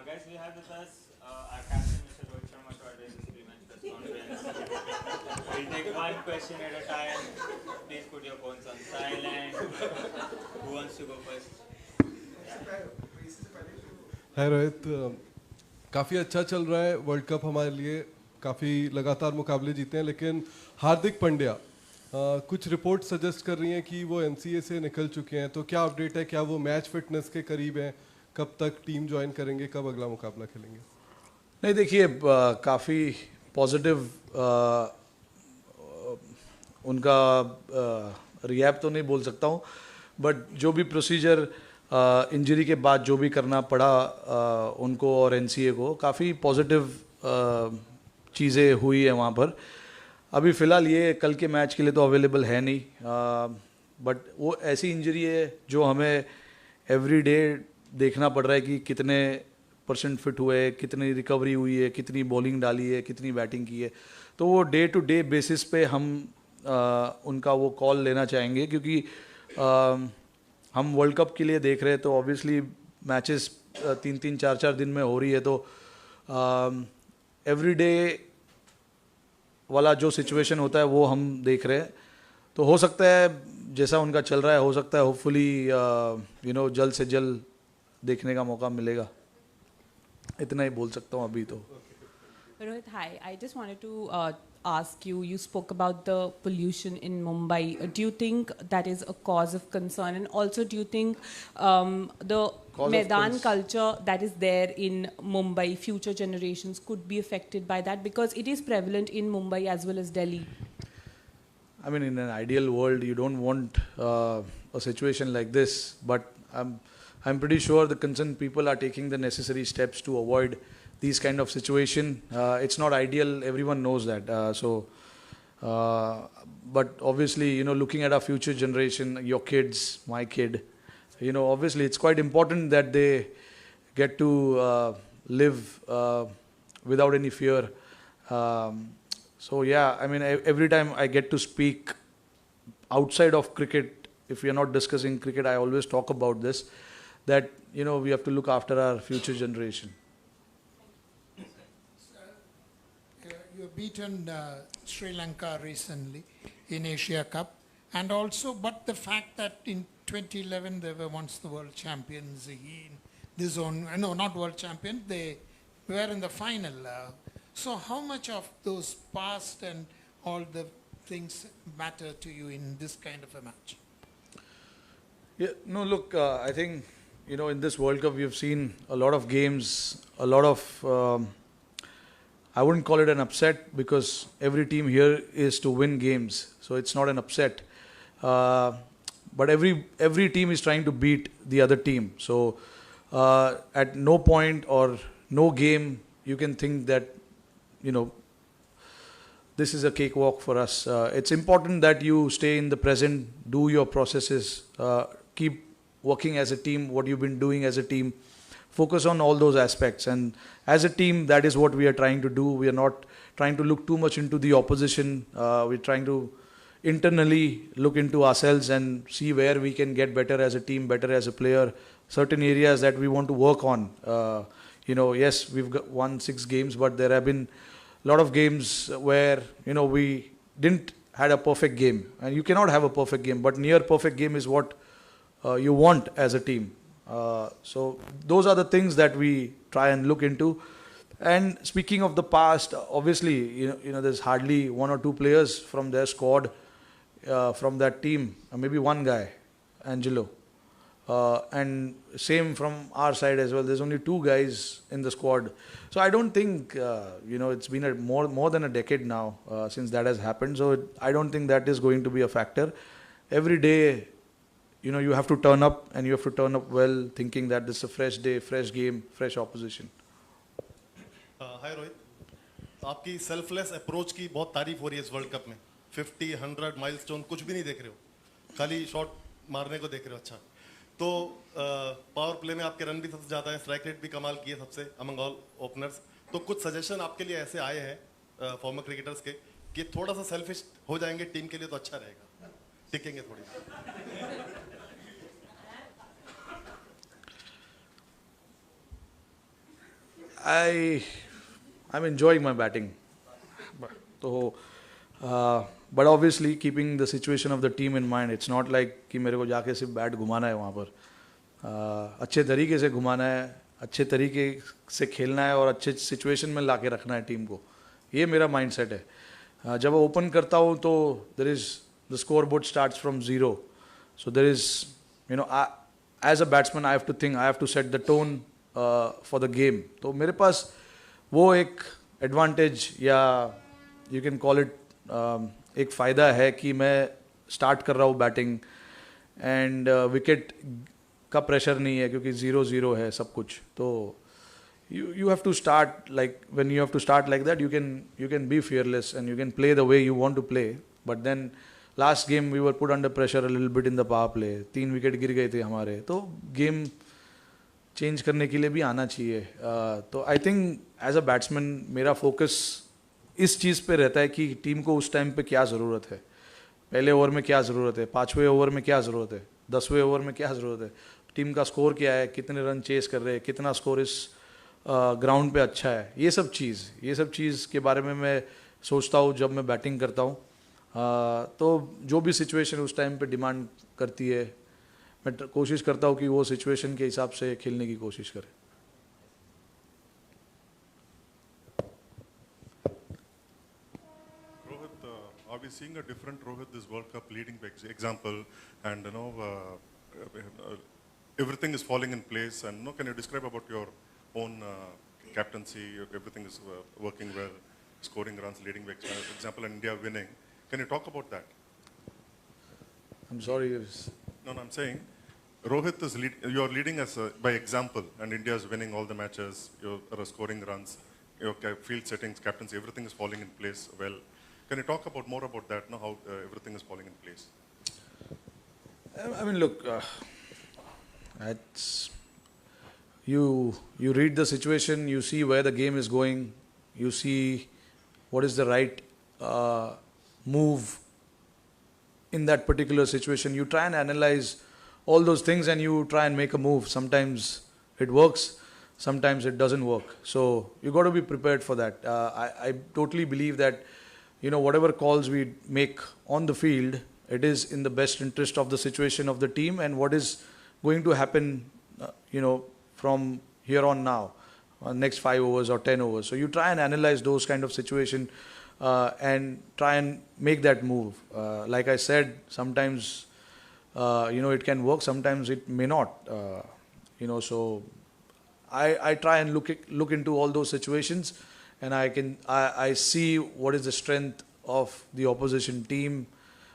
Guys, we have with us our captain, Mr. Rohit Sharma, to address this pre-match press conference. We'll take one question at a time. Please put your phones on silent. Who wants to go first? हाय रोहित, काफ़ी अच्छा चल रहा है world cup हमारे लिए, काफ़ी लगातार मुकाबले जीते हैं, लेकिन हार्दिक पांड्या कुछ रिपोर्ट सजेस्ट कर रही हैं कि वो एनसीए से निकल चुके हैं, तो क्या अपडेट है? क्या वो मैच फिटनेस के करीब हैं? कब तक टीम ज्वाइन करेंगे? कब अगला मुकाबला खेलेंगे? नहीं, देखिए काफ़ी पॉजिटिव उनका रिहैब तो नहीं बोल सकता हूँ, बट जो भी प्रोसीजर इंजरी के बाद जो भी करना पड़ा उनको और एनसीए को, काफ़ी पॉजिटिव चीज़ें हुई है वहाँ पर. अभी फ़िलहाल ये कल के मैच के लिए तो अवेलेबल है नहीं, बट वो ऐसी इंजरी है जो हमें एवरी डे देखना पड़ रहा है कि कितने परसेंट फिट हुए, कितनी रिकवरी हुई है, कितनी बॉलिंग डाली है, कितनी बैटिंग की है. तो वो डे टू डे बेसिस पे हम उनका वो कॉल लेना चाहेंगे, क्योंकि हम वर्ल्ड कप के लिए देख रहे हैं, तो ऑब्वियसली मैचेस 3-3, 4-4 दिन में हो रही है, तो एवरी डे वाला जो सिचुएशन होता है वो हम देख रहे हैं. तो हो सकता है जैसा उनका चल रहा है, हो सकता है होपफुली जल्द से जल्द देखने का मौका मिलेगा. इतना ही बोल सकता हूँ अभी तो. Rohit, hi. I just wanted to ask you, you spoke about the pollution in Mumbai. Do you think that is a cause of concern? And also, do you think the Maidan culture that is there in Mumbai, future generations could be affected by that? Because it is prevalent in Mumbai as well as Delhi. I mean, in an ideal world, you don't want a situation like this, but I'm pretty sure the concerned people are taking the necessary steps to avoid these kind of situation. It's not ideal, everyone knows that. But obviously, looking at our future generation, your kids, my kid, obviously it's quite important that they get to live without any fear. So yeah, I mean, every time I get to speak outside of cricket, if we are not discussing cricket, I always talk about this, that we have to look after our future generation. You have beaten Sri Lanka recently in Asia Cup, and also, but the fact that in 2011 they were once the world champions in this zone, no, not world champions, they were in the final. So how much of those past and all the things matter to you in this kind of a match? Yeah, no, look, I think, in this World Cup, we have seen a lot of games, a lot of, I wouldn't call it an upset, because every team here is to win games. So it's not an upset. But every team is trying to beat the other team. So at no point or no game, you can think that, this is a cakewalk for us. It's important that you stay in the present, do your processes, keep working as a team, what you've been doing as a team. Focus on all those aspects. And as a team, that is what we are trying to do. We are not trying to look too much into the opposition. We're trying to internally look into ourselves and see where we can get better as a team, better as a player, certain areas that we want to work on. Yes, we've won 6 games, but there have been a lot of games where, we didn't had a perfect game. And you cannot have a perfect game, but near perfect game is what you want as a team. So those are the things that we try and look into. And speaking of the past, obviously, there's hardly 1 or 2 players from their squad, from that team, maybe one guy, Angelo. And same from our side as well. There's only 2 guys in the squad. So I don't think, it's been more than a decade now since that has happened. So I don't think that is going to be a factor. Every day, you have to turn up, and you have to turn up well, thinking that this is a fresh day, fresh game, fresh opposition. हाय रोहित, आपकी selfless approach की बहुत तारीफ हो रही है इस world cup में. 50, 100 milestone कुछ भी नहीं देख रहे हो, खाली शॉट मारने को देख रहे हो. अच्छा, तो पावर प्ले में आपके रन भी सबसे ज़्यादा है, स्ट्राइक रेट भी कमाल की है सबसे अमंग ऑल ओपनर्स. तो कुछ सजेशन आपके लिए ऐसे आए हैं फॉर्मर क्रिकेटर्स के कि थोड़ा सा सेल्फिश हो जाएंगे टीम के लिए तो अच्छा रहेगा, टिकेंगे थोड़ी. I'm enjoying my batting. So, but obviously keeping the situation of the team in mind, it's not like कि मेरे को जाके सिर्फ बैट घुमाना है वहाँ पर. अच्छे तरीके से घुमाना है, अच्छे तरीके से खेलना है और अच्छे सिचुएशन में लाके रखना है टीम को. ये मेरा माइंडसेट है. जब ओपन करता हूँ तो there is the scoreboard starts from zero. So there is as a batsman I have to think, I have to set the tone for the game. तो मेरे पास वो एक एडवांटेज या यू कैन कॉल इट एक फ़ायदा है कि मैं स्टार्ट कर रहा हूँ बैटिंग एंड विकेट का प्रेशर नहीं है क्योंकि 0-0 है सब कुछ. तो you have to start like when you have to start like that, you can be fearless and you can play the way you want to play. But then last game we were put under pressure a little bit in the power play. 3 wicket गिर गए थे हमारे. तो game change करने के लिए भी आना चाहिए. तो I think as a batsman मेरा फोकस इस चीज़ पे रहता है कि टीम को उस टाइम पे क्या ज़रूरत है, पहले ओवर में क्या ज़रूरत है, 5वें ओवर में क्या ज़रूरत है, 10वें ओवर में क्या ज़रूरत है, टीम का स्कोर क्या है, कितने रन चेस कर रहे हैं, कितना स्कोर इस ग्राउंड पे अच्छा है. ये सब चीज़ के बारे में मैं सोचता हूँ जब मैं बैटिंग करता हूँ. तो जो भी सिचुएशन उस टाइम पे डिमांड करती है, मैं कोशिश करता हूँ कि वो सिचुएशन के हिसाब से खेलने की कोशिश करें. Rohit, are we seeing a different Rohit this World Cup leading by example? And everything is falling in place. And can you describe about your own captaincy? Everything is working well, scoring runs, leading by example, and India winning. Can you talk about that? I'm sorry. No, I'm saying Rohit is you're leading us by example, and India is winning all the matches. You're scoring runs, your field settings, captaincy, everything is falling in place well. Can you talk about more about that? How everything is falling in place? I mean, look, it's you read the situation, you see where the game is going, you see what is the right move in that particular situation. You try and analyze all those things and you try and make a move. Sometimes it works, sometimes it doesn't work. So you got to be prepared for that. I totally believe that whatever calls we make on the field, it is in the best interest of the situation of the team and what is going to happen, from here on now, next 5 overs or 10 overs. So you try and analyze those kind of situation and try and make that move. Like I said, sometimes it can work, sometimes it may not. So I try and look into all those situations, and I see what is the strength of the opposition team,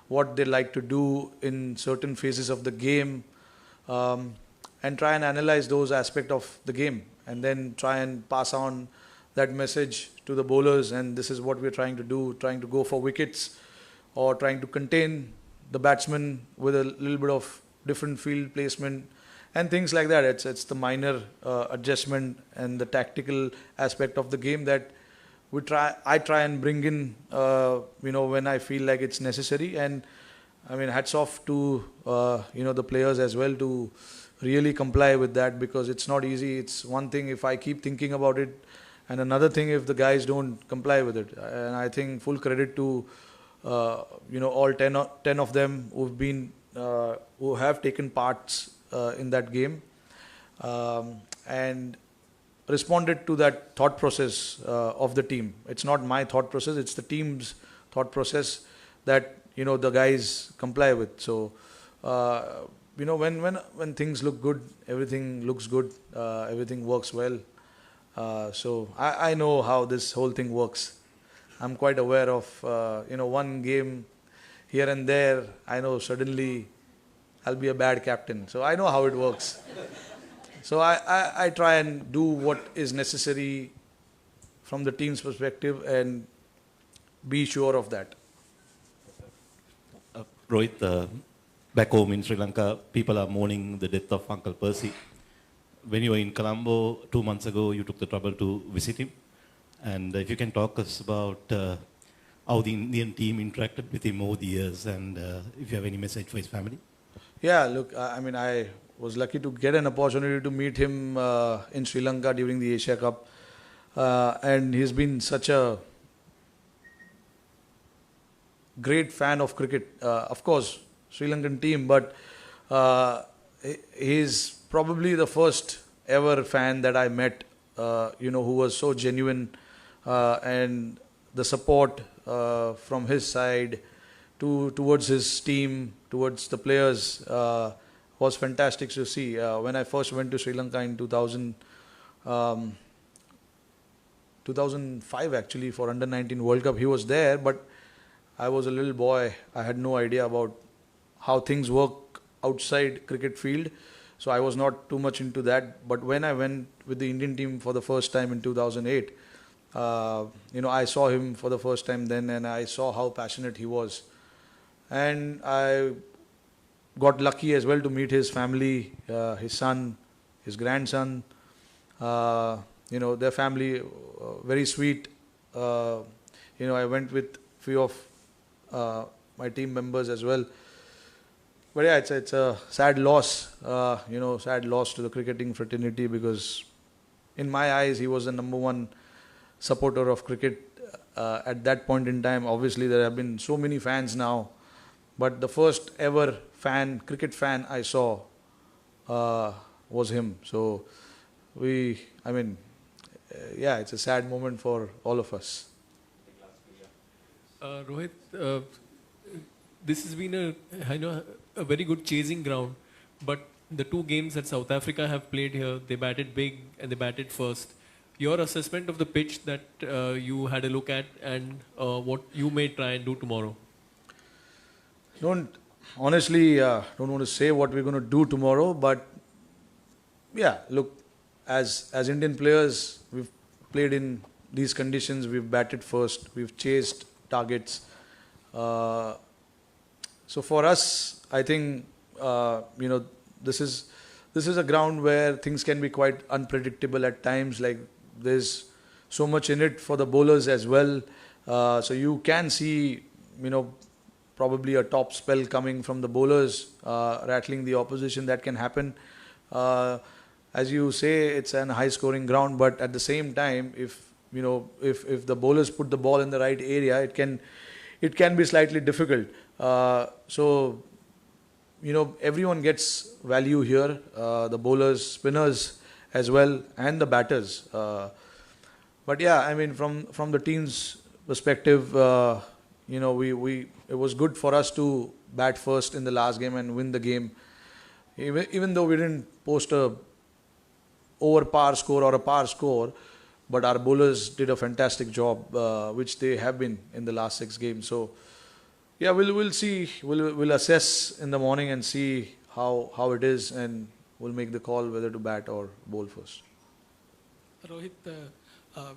what they like to do in certain phases of the game, and try and analyze those aspects of the game, and then try and pass on that message to the bowlers. And this is what we're trying to do, trying to go for wickets or trying to contain the batsman with a little bit of different field placement and things like that. It's the minor adjustment and the tactical aspect of the game that I try and bring in when I feel like it's necessary. And I mean, hats off to the players as well to really comply with that, because it's not easy. It's one thing if I keep thinking about it, and another thing if the guys don't comply with it. And I think full credit to all 10 of them who have taken parts in that game and responded to that thought process of the team. It's not my thought process, it's the team's thought process that the guys comply with. So when things look good, everything looks good, everything works well. So I know how this whole thing works. I'm quite aware of one game here and there. I know suddenly I'll be a bad captain. So I know how it works. So I try and do what is necessary from the team's perspective and be sure of that. Rohit, back home in Sri Lanka, people are mourning the death of Uncle Percy. When you were in Colombo 2 months ago, you took the trouble to visit him. And if you can talk us about how the Indian team interacted with him over the years, and if you have any message for his family. Yeah, look, I was lucky to get an opportunity to meet him in Sri Lanka during the Asia Cup. and he's been such a great fan of cricket. Of course, Sri Lankan team, but he's probably the first ever fan that I met, who was so genuine, and the support from his side towards his team, towards the players, was fantastic to see. When I first went to Sri Lanka in 2005 actually for Under 19 World Cup, he was there, but I was a little boy. I had no idea about how things work outside cricket field, so I was not too much into that. But when I went with the Indian team for the first time in 2008, I saw him for the first time then, and I saw how passionate he was. And I got lucky as well to meet his family, his son, his grandson, their family, very sweet. I went with few of my team members as well. But yeah, it's a sad loss, sad loss to the cricketing fraternity, because in my eyes he was the number one supporter of cricket at that point in time. Obviously there have been so many fans now, but the first ever cricket fan I saw was him. So it's a sad moment for all of us. Rohit, this has been a very good chasing ground, but the two games that South Africa have played here, they batted big and they batted first. Your assessment of the pitch that you had a look at, and what you may try and do tomorrow? Don't want to say what we're going to do tomorrow, but yeah, look, as Indian players, we've played in these conditions, we've batted first, we've chased targets. So for us, I think this is a ground where things can be quite unpredictable at times. Like there's so much in it for the bowlers as well. So you can see probably a top spell coming from the bowlers, rattling the opposition. That can happen. As you say, it's an high-scoring ground, but at the same time, if the bowlers put the ball in the right area, it can be slightly difficult. So everyone gets value here, the bowlers, spinners as well, and the batters. But yeah, from the team's perspective, it was good for us to bat first in the last game and win the game. Even though we didn't post a over par score or a par score, but our bowlers did a fantastic job, which they have been in the last 6 games. So yeah, we'll see. We'll assess in the morning and see how it is, and we'll make the call whether to bat or bowl first. Rohit,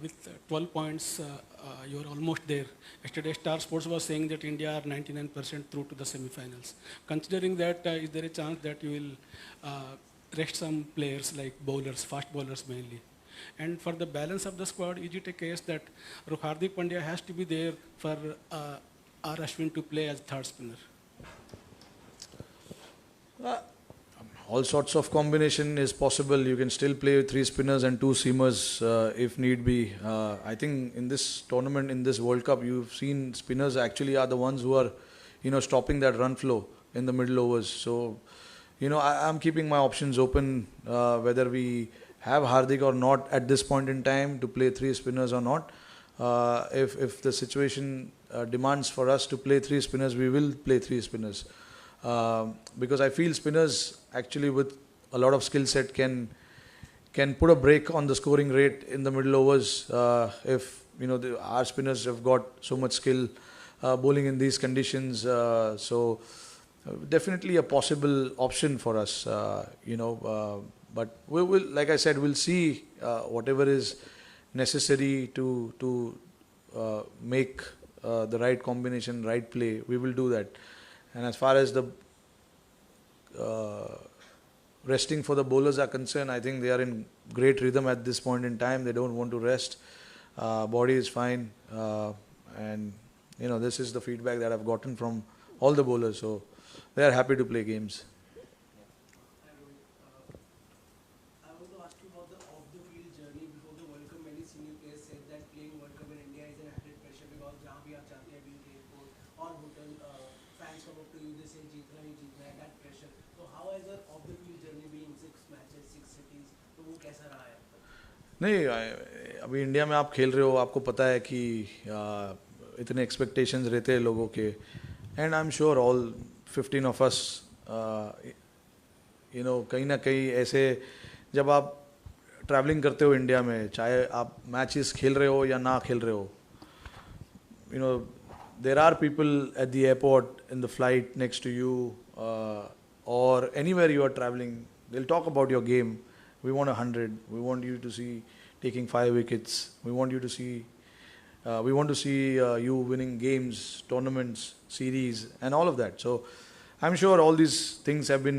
with 12 points, you are almost there. Yesterday, Star Sports was saying that India are 99% through to the semi-finals. Considering that, is there a chance that you will rest some players like bowlers, fast bowlers mainly? And for the balance of the squad, is it a case that Hardik Pandya has to be there for R. Ashwin to play as third spinner? All sorts of combination is possible. You can still play with 3 spinners and 2 seamers if need be. I think in this tournament, in this World Cup, you've seen spinners actually are the ones who are, stopping that run flow in the middle overs. So, I'm keeping my options open, whether we have Hardik or not at this point in time to play 3 spinners or not. If the situation demands for us to play 3 spinners, we will play 3 spinners. Because I feel spinners actually with a lot of skill set can put a break on the scoring rate in the middle overs. If our spinners have got so much skill bowling in these conditions, so definitely a possible option for us. But we will, like I said, we'll see whatever is necessary to make the right combination, right play. We will do that. And as far as the resting for the bowlers are concerned, I think they are in great rhythm at this point in time. They don't want to rest. Body is fine. And, this is the feedback that I've gotten from all the bowlers. So they are happy to play games. I want to ask you about the off-the-field journey before the World Cup. Many senior players or hotel, fans come up to you, they say जीतना ही जीतना है, that pressure. So how has your off the field journey been? 6 matches, 6 cities. तो वो कैसा रहा है? नहीं, अभी इंडिया में आप खेल रहे हो, आपको पता है कि इतने एक्सपेक्टेशंस रहते हैं लोगों के, and I am sure all 15 of us कहीं ना कहीं ऐसे जब आप ट्रैवलिंग करते हो इंडिया में, चाहे आप मैचेस खेल रहे हो या ना खेल रहे हो, there are people at the airport, in the flight next to you, और anywhere you are travelling, they will talk about your game. We want 100. We want you to see taking 5 wickets. We want you to see. We want to see you winning games, tournaments, series, and all of that. So, I'm sure all these things have been,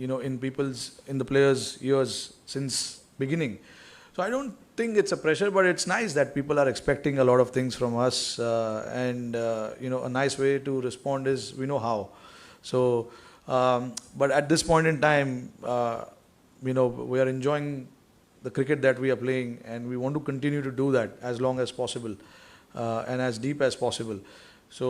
in the players' ears since beginning. So I don't think it's a pressure, but it's nice that people are expecting a lot of things from us, and a nice way to respond is we know how. So, but at this point in time. We are enjoying the cricket that we are playing, and we want to continue to do that as long as possible, and as deep as possible. So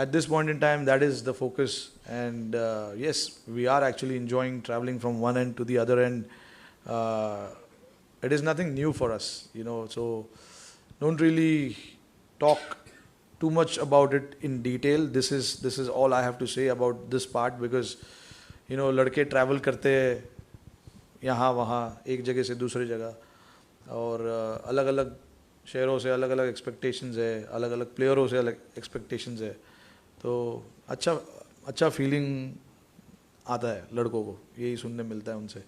at this point in time, that is the focus, and yes, we are actually enjoying traveling from one end to the other end. It is nothing new for us, so don't really talk too much about it in detail. This is all I have to say about this part, because लड़के travel करते यहाँ वहाँ एक जगह से दूसरी जगह, और अलग अलग शहरों से अलग अलग एक्सपेक्टेशंस है, अलग अलग प्लेयरों से अलग एक्सपेक्टेशंस है, तो अच्छा फीलिंग आता है लड़कों को, यही सुनने मिलता है उनसे.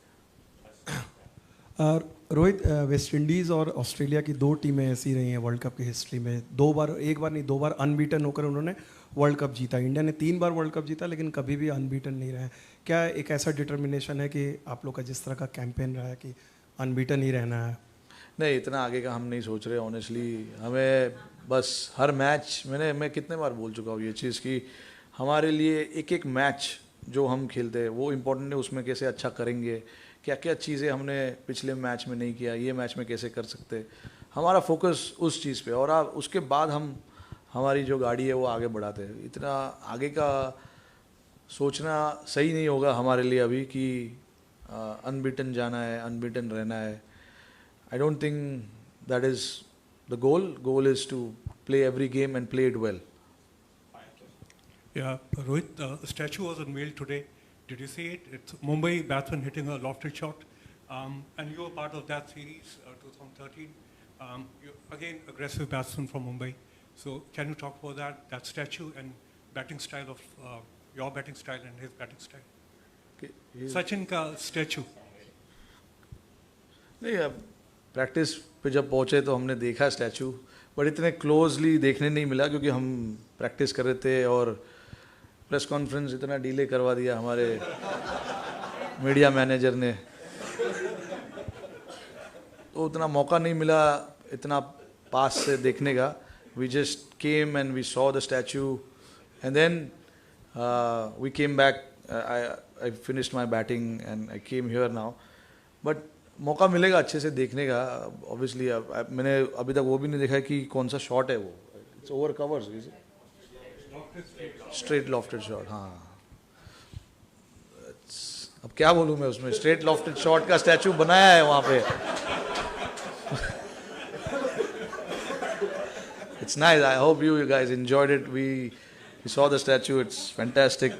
रोहित, वेस्ट इंडीज़ और ऑस्ट्रेलिया की 2 टीमें ऐसी रही हैं वर्ल्ड कप की हिस्ट्री में, 2 बार, एक बार नहीं 2 बार अनबीटन होकर उन्होंने वर्ल्ड कप जीता. इंडिया ने 3 बार वर्ल्ड कप जीता, लेकिन कभी भी अनबीटन नहीं रहा है. क्या एक ऐसा डिटर्मिनेशन है कि आप लोग का जिस तरह का कैंपेन रहा है कि अनबीटन ही रहना है? नहीं, इतना आगे का हम नहीं सोच रहे ऑनेस्टली. हमें बस हर मैच, मैं कितने बार बोल चुका हूँ ये चीज़ कि हमारे लिए एक एक मैच जो हम खेलते हैं वो इम्पोर्टेंट है. उसमें कैसे अच्छा करेंगे, क्या क्या चीज़ें हमने पिछले मैच में नहीं किया, ये मैच में कैसे कर सकते, हमारा फोकस उस चीज़ पे, और उसके बाद हम हमारी जो गाड़ी है वो आगे बढ़ाते हैं. इतना आगे का सोचना सही नहीं होगा हमारे लिए अभी कि अनबीटन जाना है, अनबीटन रहना है. I don't think that is the goal. Goal is to play every game and play it well. Yeah, Rohit, the statue was unveiled today. Did you see it? It's Mumbai batsman hitting a lofted shot, and you were part of that series, 2013. Again, aggressive batsman from Mumbai. So, can you talk about that statue and batting style of your batting style and his batting style? Okay, Sachin का statue. नहीं, अब practice पे जब पहुँचे तो हमने देखा statue, but इतने क्लोजली देखने नहीं मिला क्योंकि हम प्रैक्टिस कर रहे थे, और प्रेस कॉन्फ्रेंस इतना डिले करवा दिया हमारे मीडिया मैनेजर ने, तो उतना मौका नहीं मिला इतना पास से देखने का. We just came and we saw the statue, and then we came back. I finished my batting and I came here now. But मौका मिलेगा अच्छे से देखने का ऑब्वियसली. मैंने अभी तक वो भी नहीं देखा कि कौन सा शॉट है वो. It's over covers, straight lofted shot. हाँ, अब क्या बोलूँ मैं उसमें. स्ट्रेट लॉफ्टेड शॉट का स्टैचू बनाया है वहाँ पे. It's nice. I hope you guys enjoyed it. We saw the statue. It's fantastic.